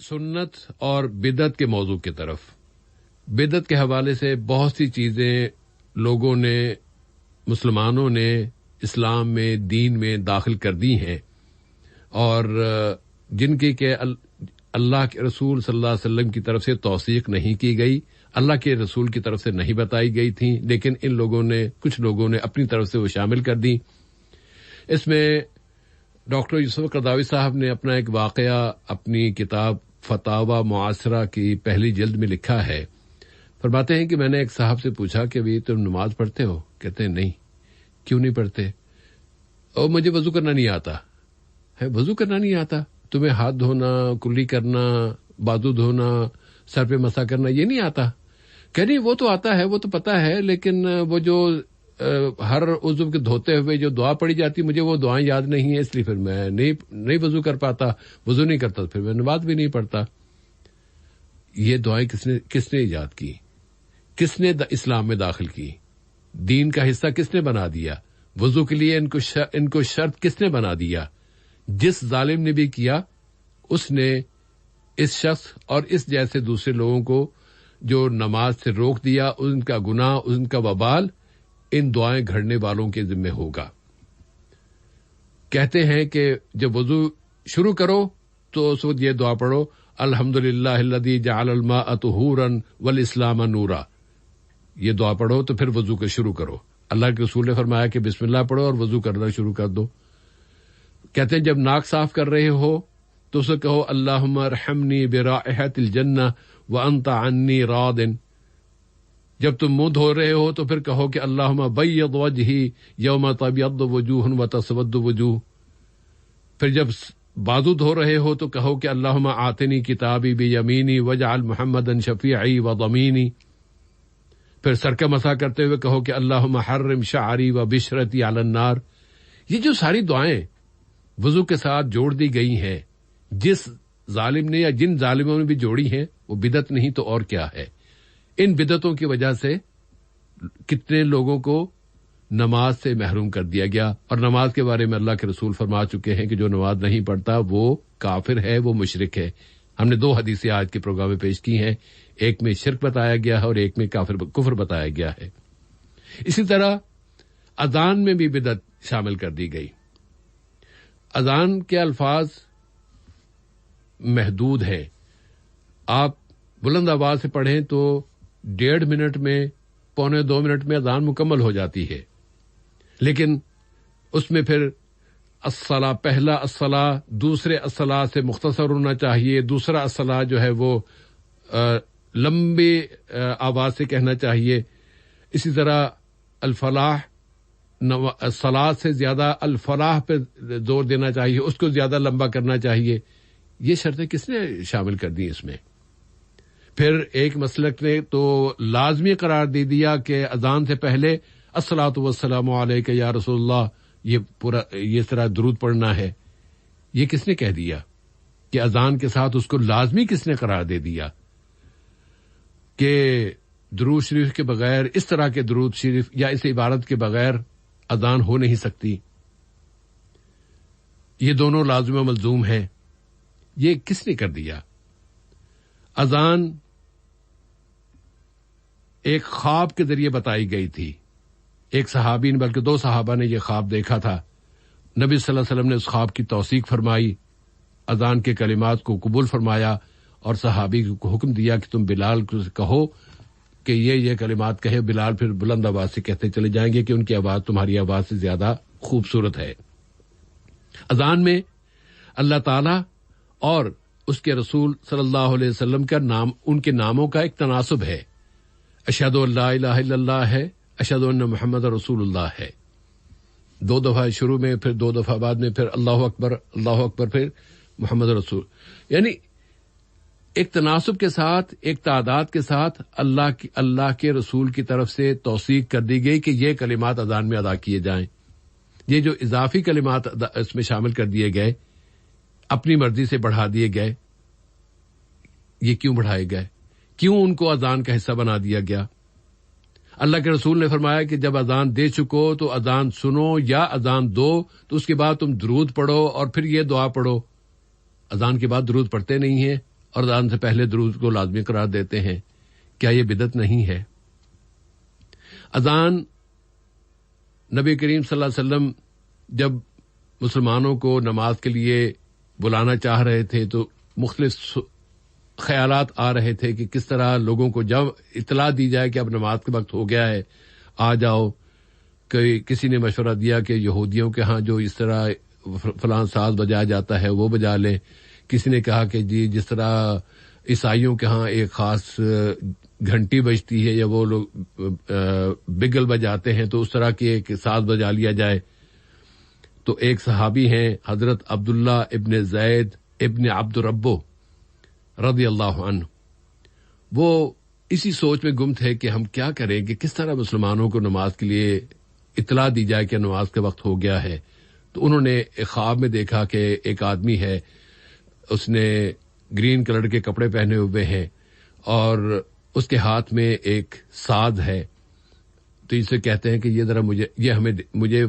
سنت اور بدعت کے موضوع کی طرف. بدعت کے حوالے سے بہت سی چیزیں لوگوں نے، مسلمانوں نے اسلام میں، دین میں داخل کر دی ہیں، اور جن کی کہ اللہ کے رسول صلی اللہ علیہ وسلم کی طرف سے توثیق نہیں کی گئی، اللہ کے رسول کی طرف سے نہیں بتائی گئی تھیں، لیکن کچھ لوگوں نے اپنی طرف سے وہ شامل کر دی. اس میں ڈاکٹر یوسف قرضاوی صاحب نے اپنا ایک واقعہ اپنی کتاب فتاوی معاصرہ کی پہلی جلد میں لکھا ہے. فرماتے ہیں کہ میں نے ایک صاحب سے پوچھا کہ بھی تم نماز پڑھتے ہو؟ کہتے ہیں نہیں. کیوں نہیں پڑھتے؟ اور مجھے وضو کرنا نہیں آتا ہے. وضو کرنا نہیں آتا تمہیں؟ ہاتھ دھونا، کلی کرنا، بازو دھونا، سر پہ مسا کرنا یہ نہیں آتا؟ کہ نہیں وہ تو آتا ہے، وہ تو پتا ہے، لیکن وہ جو ہر عضو کے دھوتے ہوئے جو دعا پڑی جاتی مجھے وہ دعائیں یاد نہیں ہیں، اس لیے پھر میں نہیں وضو کر پاتا. وضو نہیں کرتا پھر میں نماز بھی نہیں پڑھتا. یہ دعائیں کس نے ایجاد کی؟ کس نے اسلام میں داخل کی؟ دین کا حصہ کس نے بنا دیا؟ وضو کے لیے ان کو شرط کس نے بنا دیا؟ جس ظالم نے بھی کیا اس نے اس شخص اور اس جیسے دوسرے لوگوں کو جو نماز سے روک دیا، ان کا گناہ، ان کا وبال ان دعائیں گھڑنے والوں کے ذمہ ہوگا. کہتے ہیں کہ جب وضو شروع کرو تو اس وقت یہ دعا پڑھو، الحمدللہ الذی جعل الماء طہورا والاسلام نورا. یہ دعا پڑھو تو پھر وضو کو شروع کرو. اللہ کے رسول نے فرمایا کہ بسم اللہ پڑھو اور وضو کرنا شروع کر دو. کہتے ہیں جب ناک صاف کر رہے ہو تو اسے کہو اللہم ارحمنی برائحۃ الجنہ وانت عنی راض. جب تم منہ دھو رہے ہو تو پھر کہو کہ اللہم بیض وجہی یوم تبیض وجوہ وتسود وجوہ. پھر جب بازو دھو رہے ہو تو کہو کہ اللہم آتنی کتابی بیمینی وجعل محمدا شفیعی وضمینی. پھر سر کا مسح کرتے ہوئے کہو کہ اللہم حرم شعری وبشرتی علی النار. یہ جو ساری دعائیں وضو کے ساتھ جوڑ دی گئی ہیں، جس ظالم نے یا جن ظالموں نے بھی جوڑی ہیں وہ بدعت نہیں تو اور کیا ہے. ان بدعتوں کی وجہ سے کتنے لوگوں کو نماز سے محروم کر دیا گیا. اور نماز کے بارے میں اللہ کے رسول فرما چکے ہیں کہ جو نماز نہیں پڑھتا وہ کافر ہے، وہ مشرک ہے. ہم نے 2 حدیثیں آج کے پروگرام میں پیش کی ہیں، ایک میں شرک بتایا گیا ہے اور ایک میں کفر بتایا گیا ہے. اسی طرح اذان میں بھی بدعت شامل کر دی گئی. اذان کے الفاظ محدود ہیں. آپ بلند آواز سے پڑھیں تو 1.5 منٹ میں، 1.25 منٹ میں اذان مکمل ہو جاتی ہے. لیکن اس میں پھر الصلاۃ، پہلا الصلاۃ دوسرے الصلاۃ سے مختصر ہونا چاہیے، دوسرا الصلاۃ جو ہے وہ لمبی آواز سے کہنا چاہیے. اسی طرح الفلاح، الصلاۃ سے زیادہ الفلاح پہ زور دینا چاہیے، اس کو زیادہ لمبا کرنا چاہیے. یہ شرطیں کس نے شامل کر دی اس میں؟ پھر ایک مسلک نے تو لازمی قرار دے دیا کہ اذان سے پہلے الصلاۃ والسلام علیک یا رسول اللہ یہ طرح درود پڑھنا ہے. یہ کس نے کہہ دیا کہ اذان کے ساتھ اس کو لازمی کس نے قرار دے دیا کہ درود شریف کے بغیر، اس طرح کے درود شریف یا اس عبارت کے بغیر اذان ہو نہیں سکتی؟ یہ دونوں لازم و ملزوم ہیں. یہ کس نے کر دیا؟ اذان ایک خواب کے ذریعے بتائی گئی تھی. ایک صحابی نے، بلکہ 2 صحابہ نے یہ خواب دیکھا تھا. نبی صلی اللہ علیہ وسلم نے اس خواب کی توثیق فرمائی، اذان کے کلمات کو قبول فرمایا اور صحابی کو حکم دیا کہ تم بلال کو کہو کہ یہ کلمات کہے. بلال پھر بلند آواز سے کہتے چلے جائیں گے کہ ان کی آواز تمہاری آواز سے زیادہ خوبصورت ہے. اذان میں اللہ تعالی اور اس کے رسول صلی اللہ علیہ وسلم کا نام، ان کے ناموں کا ایک تناسب ہے. اشہد ان لا الہ الا اللہ ہے، اشہد ان محمد رسول اللہ ہے. 2 دفعہ شروع میں، پھر 2 دفعہ بعد میں، پھر اللہ اکبر، پھر محمد رسول. یعنی ایک تناسب کے ساتھ، ایک تعداد کے ساتھ اللہ کے رسول کی طرف سے توثیق کر دی گئی کہ یہ کلمات اذان میں ادا کیے جائیں. یہ جو اضافی کلمات اس میں شامل کر دیے گئے، اپنی مرضی سے بڑھا دیے گئے، یہ کیوں بڑھائے گئے؟ کیوں ان کو اذان کا حصہ بنا دیا گیا؟ اللہ کے رسول نے فرمایا کہ جب اذان دے چکو تو اذان سنو یا اذان دو تو اس کے بعد تم درود پڑھو اور پھر یہ دعا پڑھو. اذان کے بعد درود پڑھتے نہیں ہیں اور اذان سے پہلے درود کو لازمی قرار دیتے ہیں، کیا یہ بدعت نہیں ہے؟ اذان نبی کریم صلی اللہ علیہ وسلم جب مسلمانوں کو نماز کے لیے بلانا چاہ رہے تھے تو مختلف خیالات آ رہے تھے کہ کس طرح لوگوں کو جب اطلاع دی جائے کہ اب نماز کا وقت ہو گیا ہے، آ جاؤ. کسی نے مشورہ دیا کہ یہودیوں کے ہاں جو اس طرح فلاں ساز بجایا جاتا ہے وہ بجا لیں. کسی نے کہا کہ جی جس طرح عیسائیوں کے ہاں ایک خاص گھنٹی بجتی ہے یا وہ لوگ بگل بجاتے ہیں تو اس طرح کی ایک ساز بجا لیا جائے. تو ایک صحابی ہیں حضرت عبداللہ ابن زید ابن عبد ربو رضی اللہ عنہ، وہ اسی سوچ میں گم تھے کہ ہم کیا کریں کہ کس طرح مسلمانوں کو نماز کے لیے اطلاع دی جائے کہ نماز کا وقت ہو گیا ہے. تو انہوں نے ایک خواب میں دیکھا کہ ایک آدمی ہے، اس نے گرین کلر کے کپڑے پہنے ہوئے ہیں اور اس کے ہاتھ میں ایک ساز ہے. تو اسے کہتے ہیں کہ یہ ذرا مجھے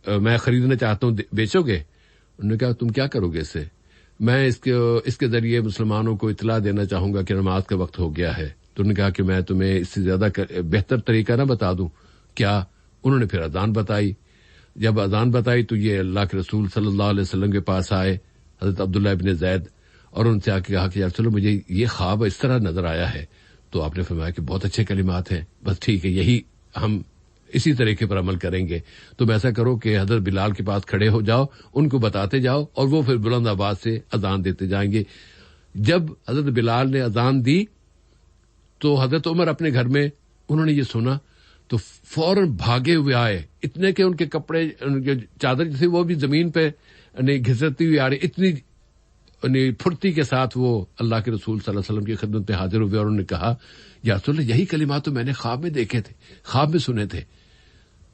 میں خریدنا چاہتا ہوں، بیچو گے؟ انہوں نے کہا تم کیا کرو گے اس سے؟ میں اس کے ذریعے مسلمانوں کو اطلاع دینا چاہوں گا کہ نماز کا وقت ہو گیا ہے. تو انہوں نے کہا کہ میں تمہیں اس سے زیادہ بہتر طریقہ نہ بتا دوں کیا؟ انہوں نے پھر اذان بتائی. جب اذان بتائی تو یہ اللہ کے رسول صلی اللہ علیہ وسلم کے پاس آئے حضرت عبداللہ ابن زید، اور ان سے آ کے کہا کہ یار چلو مجھے یہ خواب اس طرح نظر آیا ہے. تو آپ نے فرمایا کہ بہت اچھے کلمات ہیں، بس ٹھیک ہے، یہی ہم اسی طریقے پر عمل کریں گے. تم ایسا کرو کہ حضرت بلال کے پاس کھڑے ہو جاؤ، ان کو بتاتے جاؤ اور وہ پھر بلند آواز سے اذان دیتے جائیں گے. جب حضرت بلال نے اذان دی تو حضرت عمر اپنے گھر میں انہوں نے یہ سنا تو فوراً بھاگے ہوئے آئے، اتنے کہ ان کے کپڑے، ان کے چادر تھی وہ بھی زمین پہ گھسرتی ہوئی آ رہی. اتنی پھرتی کے ساتھ وہ اللہ کے رسول صلی اللہ علیہ وسلم کی خدمت میں حاضر ہوئے اور انہوں نے کہا یا رسول اللہ، یہی کلمات تو میں نے خواب میں دیکھے تھے، خواب میں سنے تھے.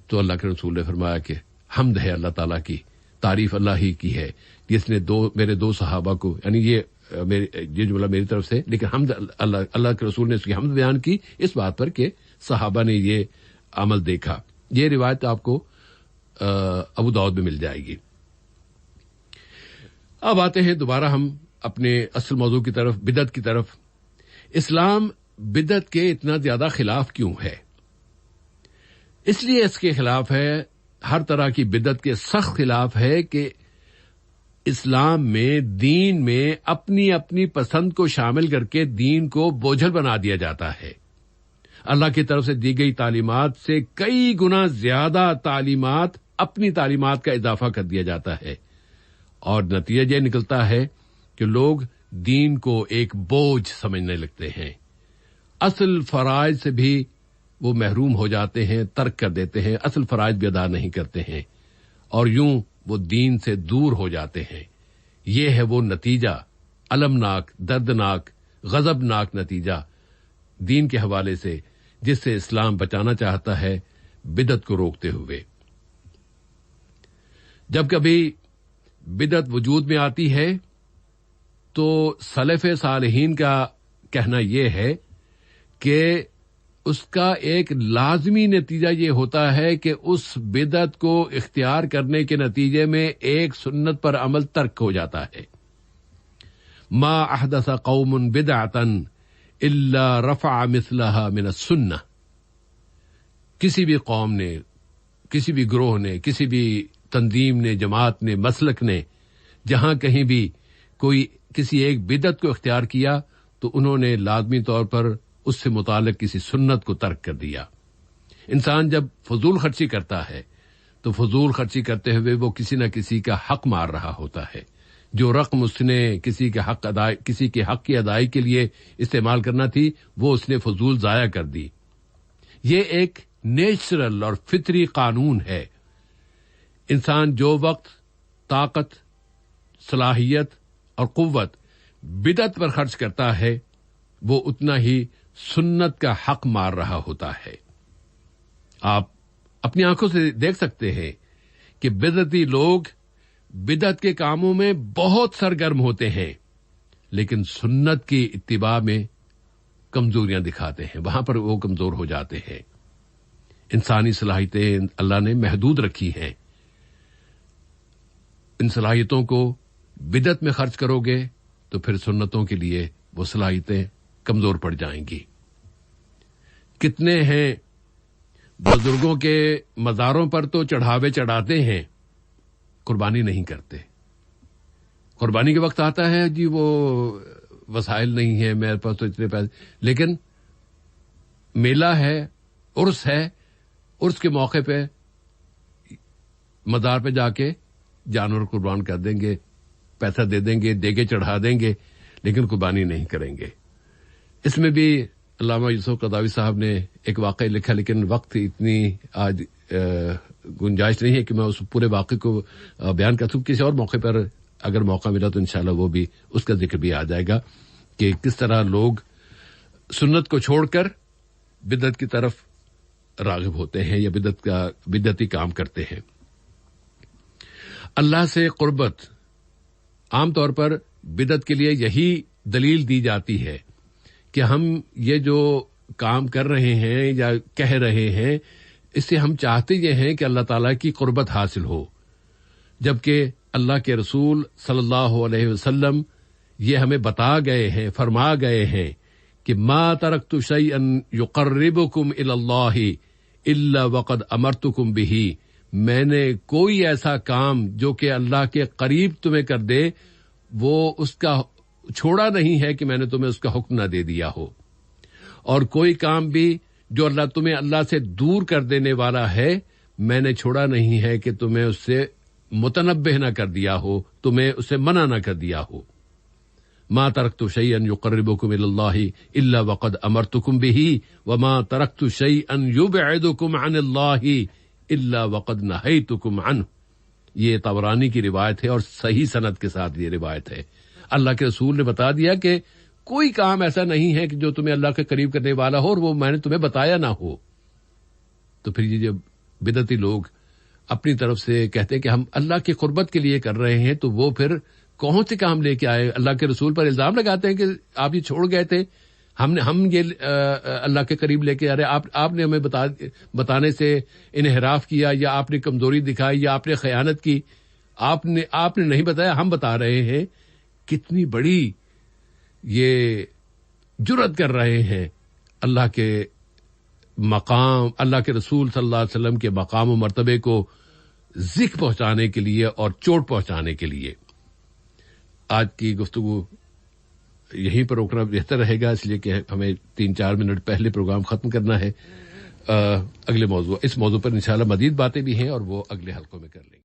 تو اللہ کے رسول نے فرمایا کہ حمد ہے اللہ تعالیٰ کی، تعریف اللہ ہی کی ہے جس نے میرے دو صحابہ کو، یعنی یہ جملہ میری طرف سے، لیکن حمد اللہ کے رسول نے اس کی حمد بیان کی اس بات پر کہ صحابہ نے یہ عمل دیکھا. یہ روایت آپ کو ابو داؤد میں مل جائے گی. اب آتے ہیں دوبارہ ہم اپنے اصل موضوع کی طرف، بدعت کی طرف. اسلام بدعت کے اتنا زیادہ خلاف کیوں ہے؟ اس لیے اس کے خلاف ہے، ہر طرح کی بدعت کے سخت خلاف ہے کہ اسلام میں، دین میں اپنی اپنی پسند کو شامل کر کے دین کو بوجھل بنا دیا جاتا ہے. اللہ کی طرف سے دی گئی تعلیمات سے کئی گنا زیادہ تعلیمات، اپنی تعلیمات کا اضافہ کر دیا جاتا ہے، اور نتیجہ یہ نکلتا ہے کہ لوگ دین کو ایک بوجھ سمجھنے لگتے ہیں. اصل فرائض سے بھی وہ محروم ہو جاتے ہیں، ترک کر دیتے ہیں، اصل فرائض بھی ادا نہیں کرتے ہیں، اور یوں وہ دین سے دور ہو جاتے ہیں. یہ ہے وہ نتیجہ، المناک، دردناک، غضبناک نتیجہ دین کے حوالے سے، جس سے اسلام بچانا چاہتا ہے بدعت کو روکتے ہوئے. جب کبھی بدعت وجود میں آتی ہے تو سلف صالحین کا کہنا یہ ہے کہ اس کا ایک لازمی نتیجہ یہ ہوتا ہے کہ اس بدعت کو اختیار کرنے کے نتیجے میں ایک سنت پر عمل ترک ہو جاتا ہے. ما احدث قوم بدعتا الا رفع مثلها من السنہ. کسی بھی قوم نے، کسی بھی گروہ نے، کسی بھی تنظیم نے، جماعت نے، مسلک نے جہاں کہیں بھی کوئی کسی ایک بدعت کو اختیار کیا تو انہوں نے لازمی طور پر اس سے متعلق کسی سنت کو ترک کر دیا. انسان جب فضول خرچی کرتا ہے تو فضول خرچی کرتے ہوئے وہ کسی نہ کسی کا حق مار رہا ہوتا ہے. جو رقم اس نے کسی کے حق کی ادائیگی کے لیے استعمال کرنا تھی وہ اس نے فضول ضائع کر دی. یہ ایک نیچرل اور فطری قانون ہے. انسان جو وقت، طاقت، صلاحیت اور قوت بدعت پر خرچ کرتا ہے وہ اتنا ہی سنت کا حق مار رہا ہوتا ہے. آپ اپنی آنکھوں سے دیکھ سکتے ہیں کہ بدعتی لوگ بدعت کے کاموں میں بہت سرگرم ہوتے ہیں لیکن سنت کی اتباع میں کمزوریاں دکھاتے ہیں، وہاں پر وہ کمزور ہو جاتے ہیں. انسانی صلاحیتیں اللہ نے محدود رکھی ہیں. ان صلاحیتوں کو بدعت میں خرچ کرو گے تو پھر سنتوں کے لیے وہ صلاحیتیں کمزور پڑ جائیں گی. کتنے ہیں بزرگوں کے مزاروں پر تو چڑھاوے چڑھاتے ہیں، قربانی نہیں کرتے. قربانی کے وقت آتا ہے جی وہ وسائل نہیں ہے میرے پاس تو اتنے پیسے، لیکن میلہ ہے، عرس ہے، عرس کے موقع پہ مزار پہ جا کے جانور قربان کر دیں گے، پیسہ دے دیں گے، دیگے چڑھا دیں گے، لیکن قربانی نہیں کریں گے. اس میں بھی علامہ یوسف قرضاوی صاحب نے ایک واقعہ لکھا، لیکن وقت اتنی آج گنجائش نہیں ہے کہ میں اس پورے واقعے کو بیان کر سکوں. کسی اور موقع پر اگر موقع ملا تو انشاءاللہ وہ بھی اس کا ذکر بھی آ جائے گا کہ کس طرح لوگ سنت کو چھوڑ کر بدعت کی طرف راغب ہوتے ہیں یا بدعتی کام کرتے ہیں. اللہ سے قربت عام طور پر بدعت کے لیے یہی دلیل دی جاتی ہے کہ ہم یہ جو کام کر رہے ہیں یا کہہ رہے ہیں اس سے ہم چاہتے یہ ہیں کہ اللہ تعالیٰ کی قربت حاصل ہو، جبکہ اللہ کے رسول صلی اللہ علیہ وسلم یہ ہمیں بتا گئے ہیں، فرما گئے ہیں کہ ما ترکت شیئا یقربکم الی اللہ الا وقد امرتکم بہ، میں نے کوئی ایسا کام جو کہ اللہ کے قریب تمہیں کر دے وہ اس کا چھوڑا نہیں ہے کہ میں نے تمہیں اس کا حکم نہ دے دیا ہو، اور کوئی کام بھی جو تمہیں اللہ سے دور کر دینے والا ہے میں نے چھوڑا نہیں ہے کہ تمہیں اس سے متنبہ نہ کر دیا ہو، تمہیں اس سے منع نہ کر دیا ہو. ما ترکت شیئا یقربکم الی اللہ الا وقد امرتکم بہ وما ترکت شیئا یبعدکم عن اللہ الا وقد نہیتکم عنہ. یہ طبرانی کی روایت ہے اور صحیح سند کے ساتھ یہ روایت ہے. اللہ کے رسول نے بتا دیا کہ کوئی کام ایسا نہیں ہے کہ جو تمہیں اللہ کے قریب کرنے والا ہو اور وہ میں نے تمہیں بتایا نہ ہو. تو پھر یہ جب بدعتی لوگ اپنی طرف سے کہتے ہیں کہ ہم اللہ کی قربت کے لیے کر رہے ہیں تو وہ پھر کون سے کام لے کے آئے؟ اللہ کے رسول پر الزام لگاتے ہیں کہ آپ یہ چھوڑ گئے تھے، ہم یہ اللہ کے قریب لے کے آ رہے، آپ نے ہمیں بتانے سے انحراف کیا، یا آپ نے کمزوری دکھائی، یا آپ نے خیانت کی، آپ نے نہیں بتایا، ہم بتا رہے ہیں. کتنی بڑی یہ جرأت کر رہے ہیں اللہ کے مقام، اللہ کے رسول صلی اللہ علیہ وسلم کے مقام و مرتبے کو ذکر پہنچانے کے لیے اور چوٹ پہنچانے کے لیے. آج کی گفتگو یہیں پر روکنا بہتر رہے گا، اس لیے کہ ہمیں 3-4 منٹ پہلے پروگرام ختم کرنا ہے. اگلے موضوع، اس موضوع پر انشاءاللہ مزید باتیں بھی ہیں اور وہ اگلے حلقوں میں کر لیں گے.